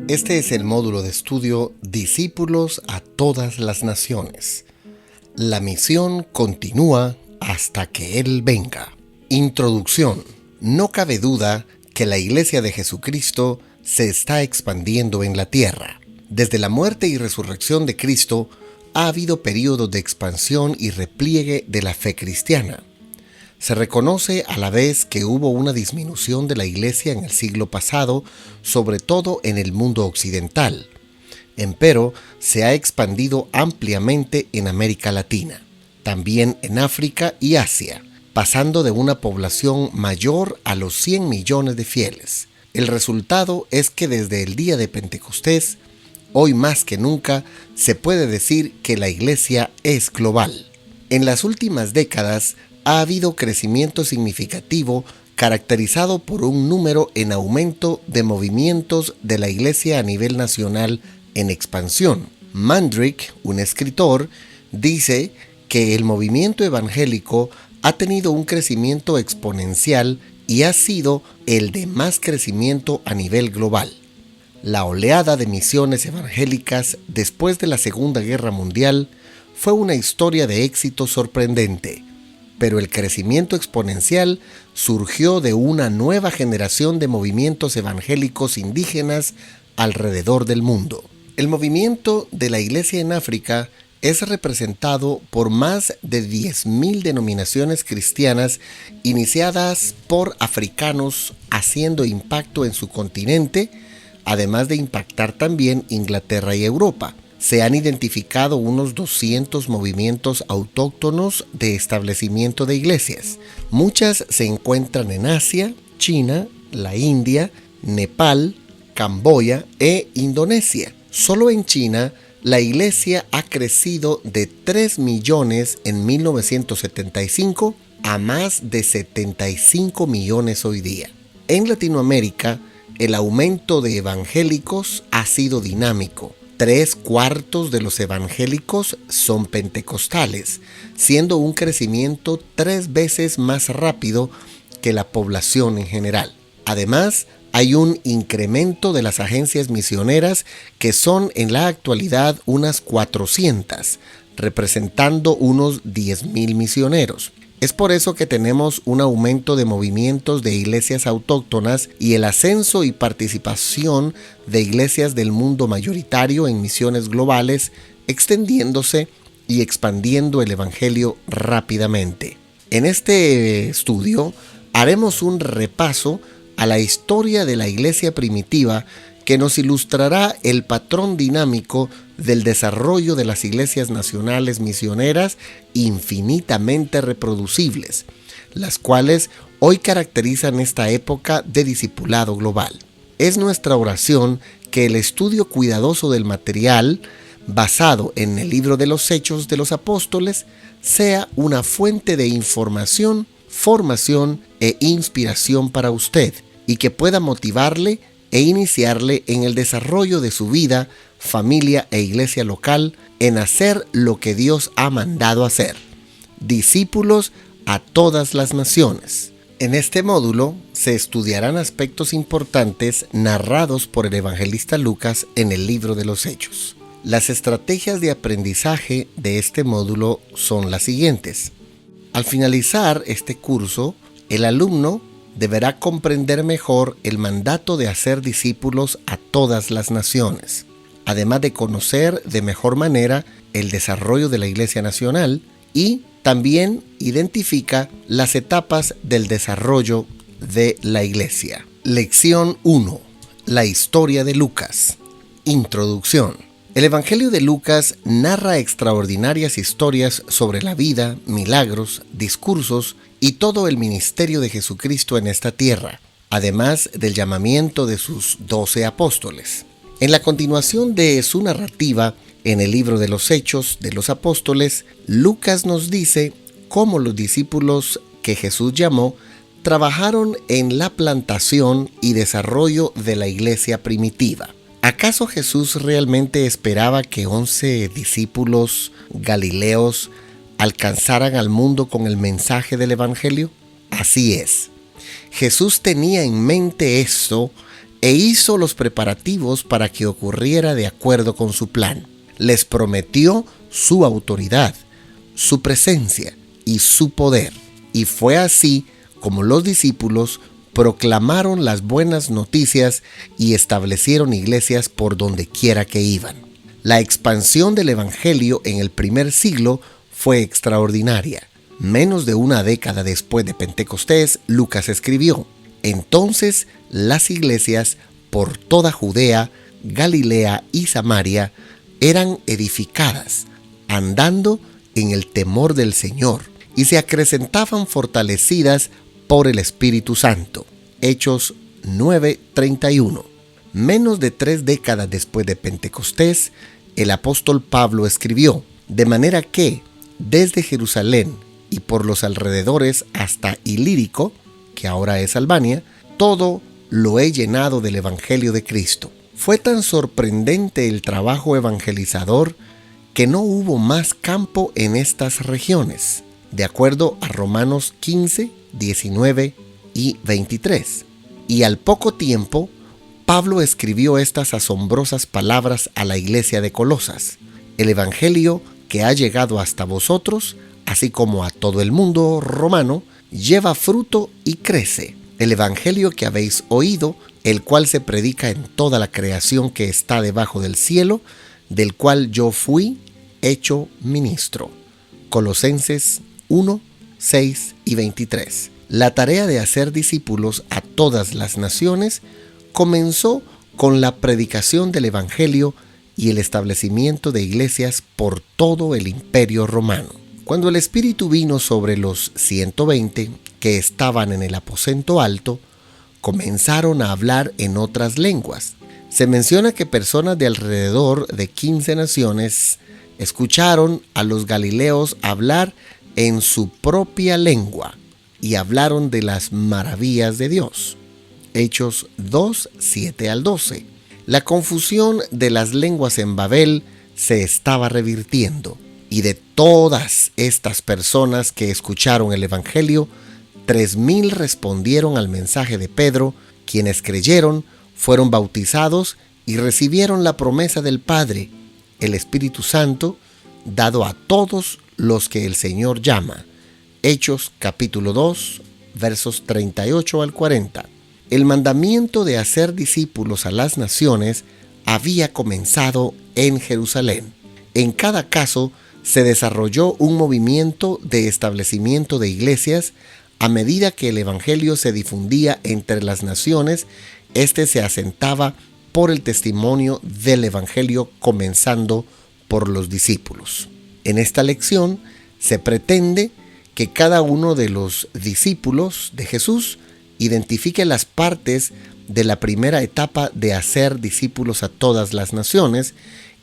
Este es el módulo de estudio Discípulos a todas las naciones. La misión continúa hasta que Él venga. Introducción. No cabe duda que la Iglesia de Jesucristo se está expandiendo en la tierra. Desde la muerte y resurrección de Cristo, ha habido periodos de expansión y repliegue de la fe cristiana. Se reconoce a la vez que hubo una disminución de la Iglesia en el siglo pasado, sobre todo en el mundo occidental. Empero, se ha expandido ampliamente en América Latina, también en África y Asia, pasando de una población mayor a los 100 millones de fieles. El resultado es que desde el día de Pentecostés, hoy más que nunca, se puede decir que la Iglesia es global. En las últimas décadas, ha habido crecimiento significativo caracterizado por un número en aumento de movimientos de la Iglesia a nivel nacional en expansión. Mandrick, un escritor, dice que el movimiento evangélico ha tenido un crecimiento exponencial y ha sido el de más crecimiento a nivel global. La oleada de misiones evangélicas después de la Segunda Guerra Mundial fue una historia de éxito sorprendente. Pero el crecimiento exponencial surgió de una nueva generación de movimientos evangélicos indígenas alrededor del mundo. El movimiento de la Iglesia en África es representado por más de 10.000 denominaciones cristianas iniciadas por africanos haciendo impacto en su continente, además de impactar también Inglaterra y Europa. Se han identificado unos 200 movimientos autóctonos de establecimiento de iglesias. Muchas se encuentran en Asia, China, la India, Nepal, Camboya e Indonesia. Solo en China, la iglesia ha crecido de 3 millones en 1975 a más de 75 millones hoy día. En Latinoamérica, el aumento de evangélicos ha sido dinámico. 3/4 de los evangélicos son pentecostales, siendo un crecimiento 3 veces más rápido que la población en general. Además, hay un incremento de las agencias misioneras que son en la actualidad unas 400, representando unos 10.000 misioneros. Es por eso que tenemos un aumento de movimientos de iglesias autóctonas y el ascenso y participación de iglesias del mundo mayoritario en misiones globales, extendiéndose y expandiendo el evangelio rápidamente. En este estudio haremos un repaso a la historia de la iglesia primitiva que nos ilustrará el patrón dinámico del desarrollo de las iglesias nacionales misioneras infinitamente reproducibles, las cuales hoy caracterizan esta época de discipulado global. Es nuestra oración que el estudio cuidadoso del material, basado en el libro de los Hechos de los Apóstoles, sea una fuente de información, formación e inspiración para usted, y que pueda motivarle e iniciarle en el desarrollo de su vida, familia e iglesia local en hacer lo que Dios ha mandado hacer. Discípulos a todas las naciones. En este módulo se estudiarán aspectos importantes narrados por el evangelista Lucas en el libro de los Hechos. Las estrategias de aprendizaje de este módulo son las siguientes. Al finalizar este curso, el alumno deberá comprender mejor el mandato de hacer discípulos a todas las naciones, además de conocer de mejor manera el desarrollo de la Iglesia Nacional y también identifica las etapas del desarrollo de la Iglesia. Lección 1. La historia de Lucas. Introducción. El Evangelio de Lucas narra extraordinarias historias sobre la vida, milagros, discursos y todo el ministerio de Jesucristo en esta tierra, además del llamamiento de sus 12 apóstoles. En la continuación de su narrativa, en el libro de los Hechos de los Apóstoles, Lucas nos dice cómo los discípulos que Jesús llamó trabajaron en la plantación y desarrollo de la iglesia primitiva. ¿Acaso Jesús realmente esperaba que 11 discípulos galileos alcanzaran al mundo con el mensaje del Evangelio? Así es. Jesús tenía en mente esto e hizo los preparativos para que ocurriera de acuerdo con su plan. Les prometió su autoridad, su presencia y su poder. Y fue así como los discípulos proclamaron las buenas noticias y establecieron iglesias por donde quiera que iban. La expansión del Evangelio en el primer siglo fue extraordinaria. Menos de una década después de Pentecostés, Lucas escribió: entonces las iglesias por toda Judea, Galilea y Samaria eran edificadas, andando en el temor del Señor, y se acrecentaban fortalecidas por el Espíritu Santo. Hechos 9:31. Menos de 3 décadas después de Pentecostés, el apóstol Pablo escribió: de manera que, desde Jerusalén y por los alrededores hasta Ilírico, que ahora es Albania, todo lo he llenado del Evangelio de Cristo. Fue tan sorprendente el trabajo evangelizador que no hubo más campo en estas regiones, de acuerdo a Romanos 15, 19 y 23. Y al poco tiempo, Pablo escribió estas asombrosas palabras a la iglesia de Colosas: el Evangelio que ha llegado hasta vosotros, así como a todo el mundo romano, lleva fruto y crece. El Evangelio que habéis oído, el cual se predica en toda la creación que está debajo del cielo, del cual yo fui hecho ministro. Colosenses 1, 6 y 23. La tarea de hacer discípulos a todas las naciones comenzó con la predicación del Evangelio y el establecimiento de iglesias por todo el Imperio Romano. Cuando el Espíritu vino sobre los 120 que estaban en el aposento alto, comenzaron a hablar en otras lenguas. Se menciona que personas de alrededor de 15 naciones escucharon a los galileos hablar en su propia lengua y hablaron de las maravillas de Dios. Hechos 2, 7 al 12. La confusión de las lenguas en Babel se estaba revirtiendo, y de todas estas personas que escucharon el Evangelio, 3,000 respondieron al mensaje de Pedro, quienes creyeron, fueron bautizados y recibieron la promesa del Padre, el Espíritu Santo, dado a todos los que el Señor llama. Hechos capítulo 2, versos 38 al 40. El mandamiento de hacer discípulos a las naciones había comenzado en Jerusalén. En cada caso, se desarrolló un movimiento de establecimiento de iglesias. A medida que el Evangelio se difundía entre las naciones, este se asentaba por el testimonio del Evangelio, comenzando por los discípulos. En esta lección se pretende que cada uno de los discípulos de Jesús identifique las partes de la primera etapa de hacer discípulos a todas las naciones,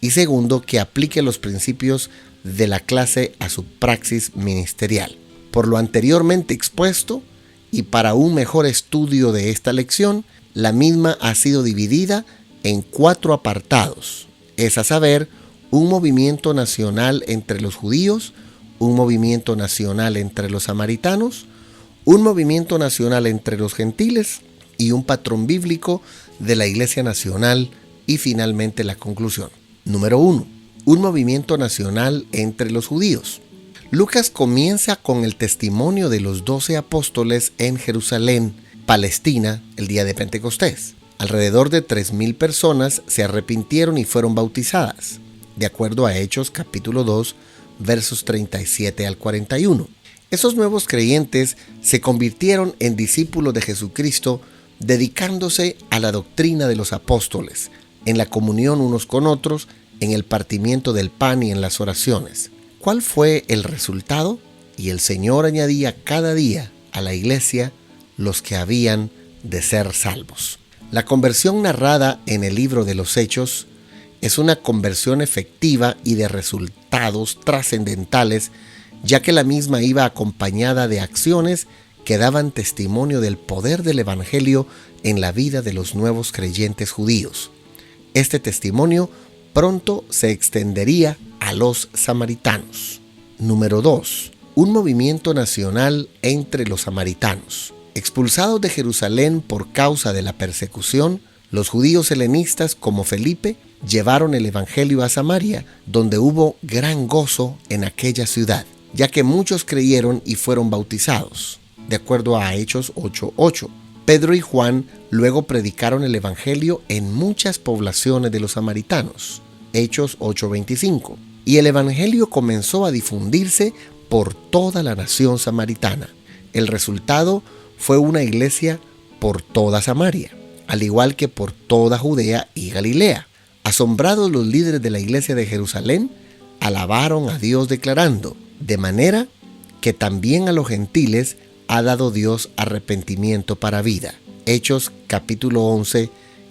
y segundo, que aplique los principios de la clase a su praxis ministerial. Por lo anteriormente expuesto, y para un mejor estudio de esta lección, la misma ha sido dividida en 4 apartados, es a saber, un movimiento nacional entre los judíos, un movimiento nacional entre los samaritanos, un movimiento nacional entre los gentiles y un patrón bíblico de la Iglesia Nacional, y finalmente la conclusión. Número 1. Un movimiento nacional entre los judíos. Lucas comienza con el testimonio de los 12 apóstoles en Jerusalén, Palestina, el día de Pentecostés. Alrededor de 3,000 personas se arrepintieron y fueron bautizadas, de acuerdo a Hechos capítulo 2, versos 37 al 41. Esos nuevos creyentes se convirtieron en discípulos de Jesucristo, dedicándose a la doctrina de los apóstoles, en la comunión unos con otros, en el partimiento del pan y en las oraciones. ¿Cuál fue el resultado? Y el Señor añadía cada día a la iglesia los que habían de ser salvos. La conversión narrada en el libro de los Hechos es una conversión efectiva y de resultados trascendentales, ya que la misma iba acompañada de acciones que daban testimonio del poder del Evangelio en la vida de los nuevos creyentes judíos. Este testimonio pronto se extendería a los samaritanos. Número 2. un movimiento nacional entre los samaritanos. Expulsados de Jerusalén por causa de la persecución, los judíos helenistas como Felipe llevaron el evangelio a Samaria, donde hubo gran gozo en aquella ciudad, ya que muchos creyeron y fueron bautizados, de acuerdo a Hechos 8:8. Pedro y Juan luego predicaron el evangelio en muchas poblaciones de los samaritanos, Hechos 8:25, y el evangelio comenzó a difundirse por toda la nación samaritana. El resultado fue una iglesia por toda Samaria, al igual que por toda Judea y Galilea. Asombrados, los líderes de la iglesia de Jerusalén alabaron a Dios declarando: de manera que también a los gentiles ha dado Dios arrepentimiento para vida. Hechos capítulo 11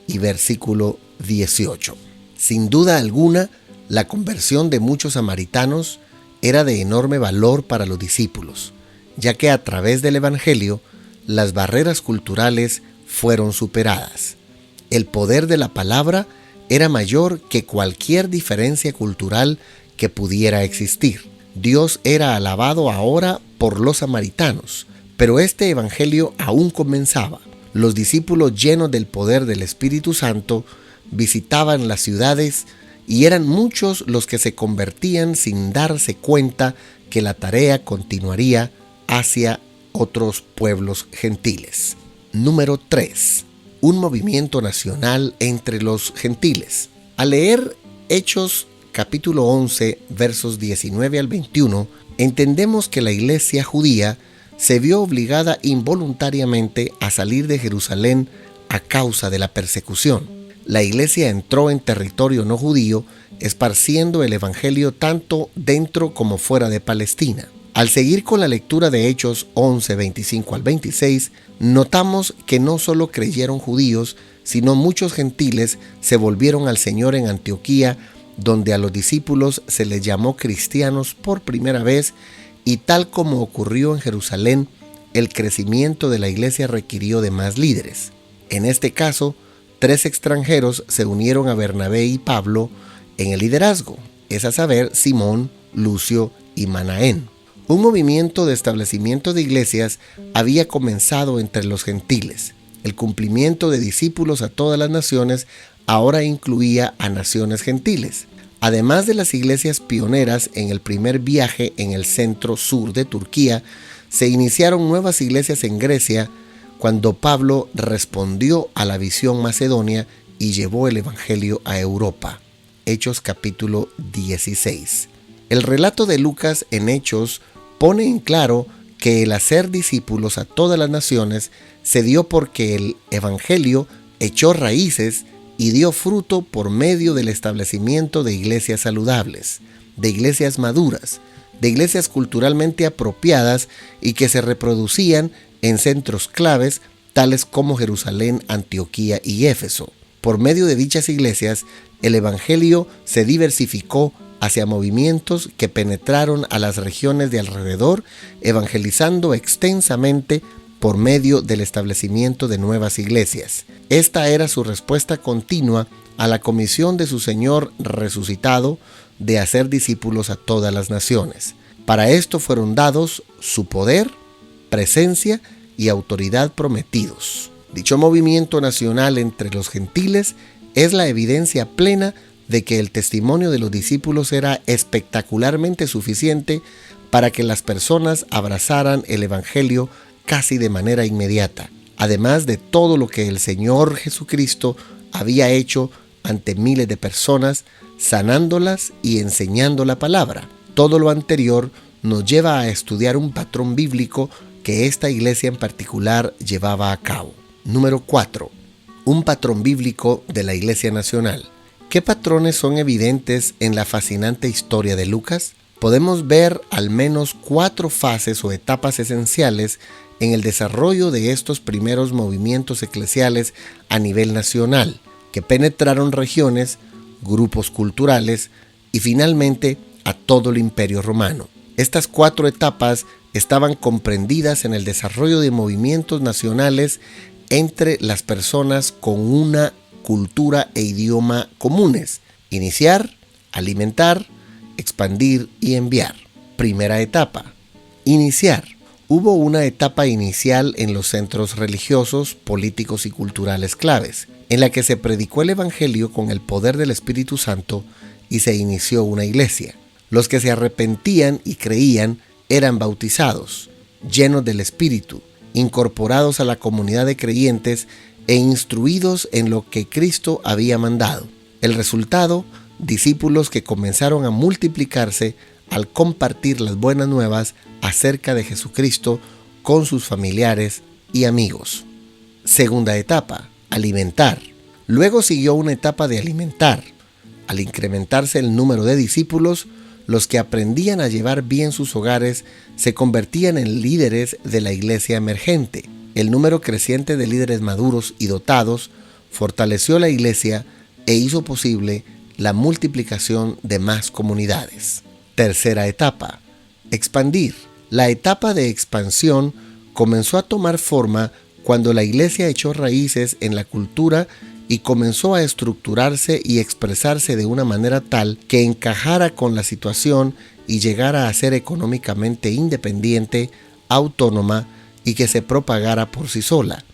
y versículo 18. Sin duda alguna, la conversión de muchos samaritanos era de enorme valor para los discípulos, ya que a través del evangelio las barreras culturales fueron superadas. El poder de la palabra era mayor que cualquier diferencia cultural que pudiera existir. Dios era alabado ahora por los samaritanos, pero este evangelio aún comenzaba. Los discípulos, llenos del poder del Espíritu Santo, visitaban las ciudades y eran muchos los que se convertían sin darse cuenta que la tarea continuaría hacia otros pueblos gentiles. Número 3. Un movimiento nacional entre los gentiles. Al leer Hechos capítulo 11, versos 19 al 21, entendemos que la iglesia judía se vio obligada involuntariamente a salir de Jerusalén a causa de la persecución. La iglesia entró en territorio no judío, esparciendo el evangelio tanto dentro como fuera de Palestina. Al seguir con la lectura de Hechos 11, 25 al 26, notamos que no solo creyeron judíos, sino muchos gentiles se volvieron al Señor en Antioquía, donde a los discípulos se les llamó cristianos por primera vez, y tal como ocurrió en Jerusalén, el crecimiento de la iglesia requirió de más líderes. En este caso, 3 extranjeros se unieron a Bernabé y Pablo en el liderazgo, es a saber, Simón, Lucio y Manaén. Un movimiento de establecimiento de iglesias había comenzado entre los gentiles. El cumplimiento de discípulos a todas las naciones ahora incluía a naciones gentiles. Además de las iglesias pioneras en el primer viaje en el centro sur de Turquía, se iniciaron nuevas iglesias en Grecia cuando Pablo respondió a la visión macedonia y llevó el evangelio a Europa. Hechos capítulo 16. El relato de Lucas en Hechos pone en claro que el hacer discípulos a todas las naciones se dio porque el evangelio echó raíces y dio fruto por medio del establecimiento de iglesias saludables, de iglesias maduras, de iglesias culturalmente apropiadas y que se reproducían en centros claves tales como Jerusalén, Antioquía y Éfeso. Por medio de dichas iglesias, el evangelio se diversificó hacia movimientos que penetraron a las regiones de alrededor, evangelizando extensamente por medio del establecimiento de nuevas iglesias. Esta era su respuesta continua a la comisión de su Señor resucitado de hacer discípulos a todas las naciones. Para esto fueron dados su poder, presencia y autoridad prometidos. Dicho movimiento nacional entre los gentiles es la evidencia plena de que el testimonio de los discípulos era espectacularmente suficiente para que las personas abrazaran el evangelio casi de manera inmediata, además de todo lo que el Señor Jesucristo había hecho ante miles de personas, sanándolas y enseñando la palabra. Todo lo anterior nos lleva a estudiar un patrón bíblico que esta iglesia en particular llevaba a cabo. Número 4. Un patrón bíblico de la iglesia nacional. ¿Qué patrones son evidentes en la fascinante historia de Lucas? Podemos ver al menos 4 fases o etapas esenciales en el desarrollo de estos primeros movimientos eclesiales a nivel nacional, que penetraron regiones, grupos culturales y finalmente a todo el Imperio Romano. Estas 4 etapas estaban comprendidas en el desarrollo de movimientos nacionales entre las personas con una cultura e idioma comunes: iniciar, alimentar, expandir y enviar. Primera etapa: Iniciar. Hubo una etapa inicial en los centros religiosos, políticos y culturales claves, en la que se predicó el Evangelio con el poder del Espíritu Santo y se inició una iglesia. Los que se arrepentían y creían eran bautizados, llenos del Espíritu, incorporados a la comunidad de creyentes e instruidos en lo que Cristo había mandado. El resultado, discípulos que comenzaron a multiplicarse al compartir las buenas nuevas acerca de Jesucristo con sus familiares y amigos. Segunda etapa, alimentar. Luego siguió una etapa de alimentar. Al incrementarse el número de discípulos, los que aprendían a llevar bien sus hogares se convertían en líderes de la iglesia emergente. El número creciente de líderes maduros y dotados fortaleció la iglesia e hizo posible la multiplicación de más comunidades. Tercera etapa, expandir. La etapa de expansión comenzó a tomar forma cuando la iglesia echó raíces en la cultura y comenzó a estructurarse y expresarse de una manera tal que encajara con la situación y llegara a ser económicamente independiente, autónoma y que se propagara por sí sola.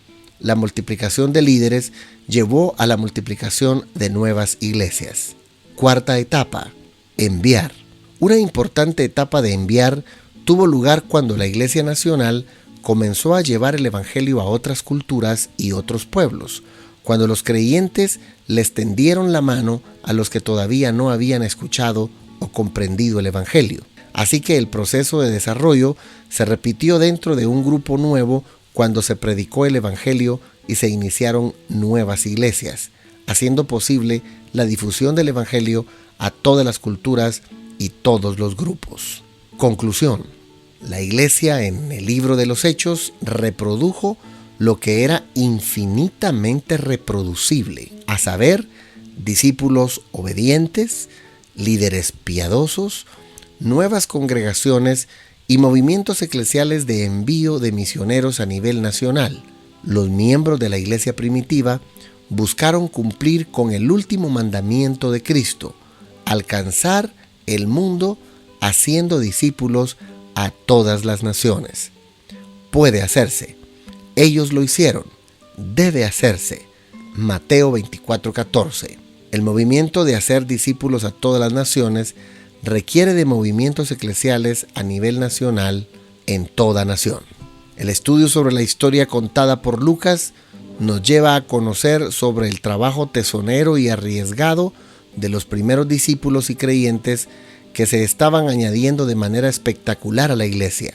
La multiplicación de líderes llevó a la multiplicación de nuevas iglesias. Cuarta etapa, enviar. Una importante etapa de enviar tuvo lugar cuando la Iglesia Nacional comenzó a llevar el Evangelio a otras culturas y otros pueblos, cuando los creyentes les tendieron la mano a los que todavía no habían escuchado o comprendido el Evangelio. Así que el proceso de desarrollo se repitió dentro de un grupo nuevo cuando se predicó el Evangelio y se iniciaron nuevas iglesias, haciendo posible la difusión del Evangelio a todas las culturas y todos los grupos. Conclusión. La iglesia en el libro de los Hechos reprodujo lo que era infinitamente reproducible, a saber, discípulos obedientes, líderes piadosos, nuevas congregaciones y movimientos eclesiales de envío de misioneros a nivel nacional. Los miembros de la iglesia primitiva buscaron cumplir con el último mandamiento de Cristo, alcanzar el mundo haciendo discípulos a todas las naciones. Puede hacerse. Ellos lo hicieron. Debe hacerse. Mateo 24:14. El movimiento de hacer discípulos a todas las naciones requiere de movimientos eclesiales a nivel nacional en toda nación. El estudio sobre la historia contada por Lucas nos lleva a conocer sobre el trabajo tesonero y arriesgado de los primeros discípulos y creyentes que se estaban añadiendo de manera espectacular a la iglesia.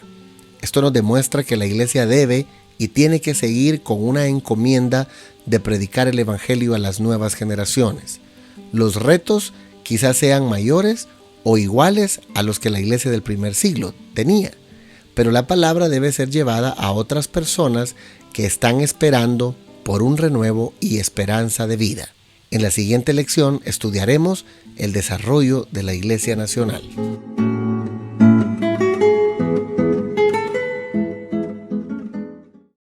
Esto nos demuestra que la iglesia debe y tiene que seguir con una encomienda de predicar el Evangelio a las nuevas generaciones. Los retos quizás sean mayores o iguales a los que la iglesia del primer siglo tenía, pero la palabra debe ser llevada a otras personas que están esperando por un renuevo y esperanza de vida. En la siguiente lección estudiaremos el desarrollo de la Iglesia Nacional.